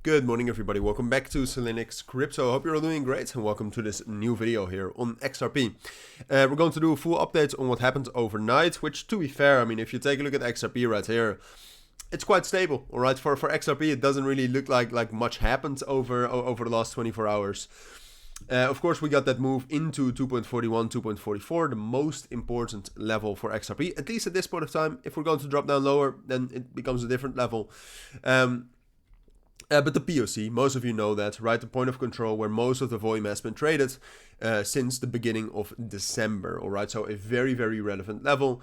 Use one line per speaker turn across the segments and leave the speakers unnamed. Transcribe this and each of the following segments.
Good morning everybody, welcome back to Cilinix Crypto. Hope you're all doing great and welcome to this new video here on XRP. We're going to do a full update on what happened overnight, which to be fair, I mean if you take a look at XRP right here, it's quite stable, alright? For XRP it doesn't really look like much happened over the last 24 hours. Of course we got that move into 2.41, 2.44, the most important level for XRP, at least at this point of time. If we're going to drop down lower, then it becomes a different level. But the POC, most of you know that, right? The point of control where most of the volume has been traded since the beginning of December, all right? So a very, very relevant level.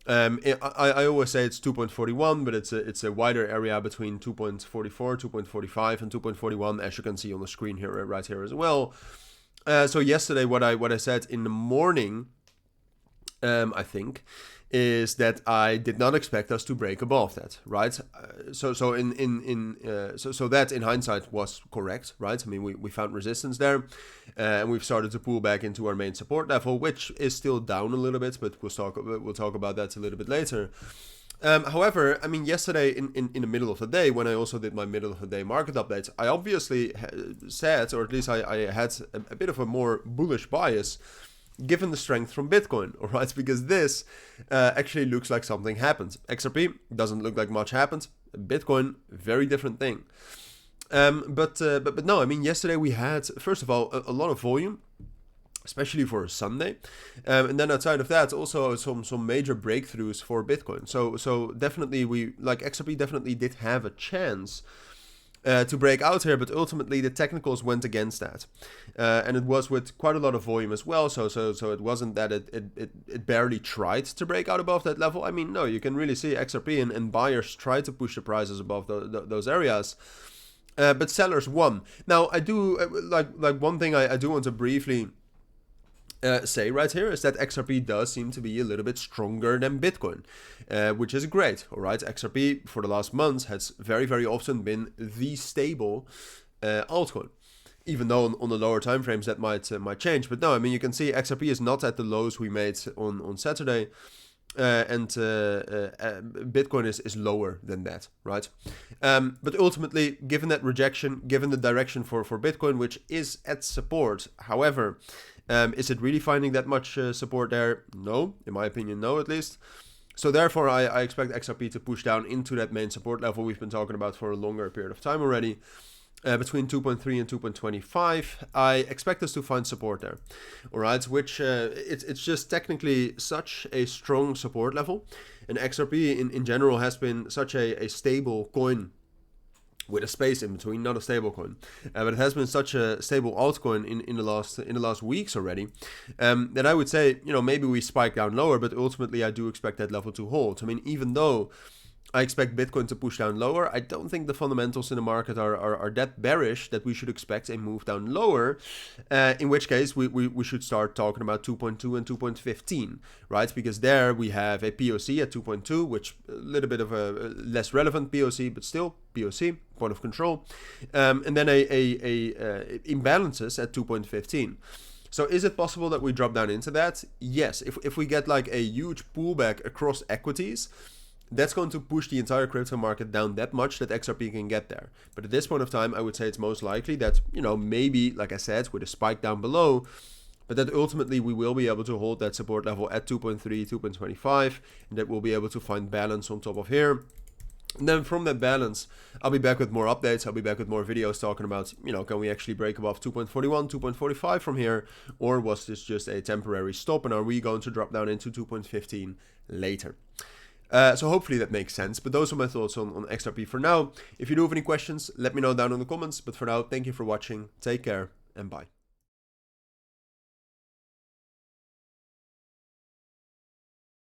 I always say it's 2.41, but it's a wider area between 2.44, 2.45, and 2.41, as you can see on the screen here, right here as well. So yesterday, what I said in the morning, I think, is that I did not expect us to break above that, right? So that in hindsight was correct, right? I mean, we found resistance there, and we've started to pull back into our main support level, which is still down a little bit, but we'll talk about that a little bit later. However, I mean, yesterday in the middle of the day, when I also did my middle of the day market updates, I obviously said, or at least I had a bit of a more bullish bias, given the strength from Bitcoin, all right? Because this actually looks like something happened. XRP doesn't look like much happened. Bitcoin, very different thing. But no, I mean, yesterday we had, first of all, a lot of volume, especially for a Sunday, and then outside of that, also some major breakthroughs for Bitcoin. So definitely XRP definitely did have a chance to break out here, but ultimately the technicals went against that, and it was with quite a lot of volume as well. So it wasn't that it barely tried to break out above that level. I mean, no, you can really see XRP and buyers try to push the prices above those areas, but sellers won. Now I do like one thing I do want to briefly say right here is that XRP does seem to be a little bit stronger than Bitcoin, which is great. All right, XRP for the last months has very, very often been the stable altcoin, even though on the lower time frames that might change. But no, I mean, you can see XRP is not at the lows we made on Saturday, and Bitcoin is lower than that, right? But ultimately, given that rejection, given the direction for Bitcoin, which is at support, however, is it really finding that much support there? No, in my opinion, no, at least. So therefore, I expect XRP to push down into that main support level we've been talking about for a longer period of time already. Between 2.3 and 2.25, I expect us to find support there, all right, which it's just technically such a strong support level, and XRP in general has been such a stable coin with a space in between, not a stable coin, but it has been such a stable altcoin in the last weeks already, that I would say, you know, maybe we spike down lower, but ultimately I do expect that level to hold. I mean, even though I expect Bitcoin to push down lower, I don't think the fundamentals in the market are that bearish that we should expect a move down lower, in which case we should start talking about 2.2 and 2.15, right? Because there we have a POC at 2.2, which a little bit of a less relevant POC, but still POC, point of control, and then a imbalances at 2.15. So is it possible that we drop down into that? Yes, if we get like a huge pullback across equities, that's going to push the entire crypto market down that much that XRP can get there. But at this point of time, I would say it's most likely that, you know, maybe, like I said, with a spike down below, but that ultimately we will be able to hold that support level at 2.3, 2.25, and that we'll be able to find balance on top of here. And then from that balance, I'll be back with more updates. I'll be back with more videos talking about, you know, can we actually break above 2.41, 2.45 from here? Or was this just a temporary stop? And are we going to drop down into 2.15 later? So hopefully that makes sense, but those are my thoughts on XRP for now. If you do have any questions, let me know down in the comments. But for now, thank you for watching, take care, and bye.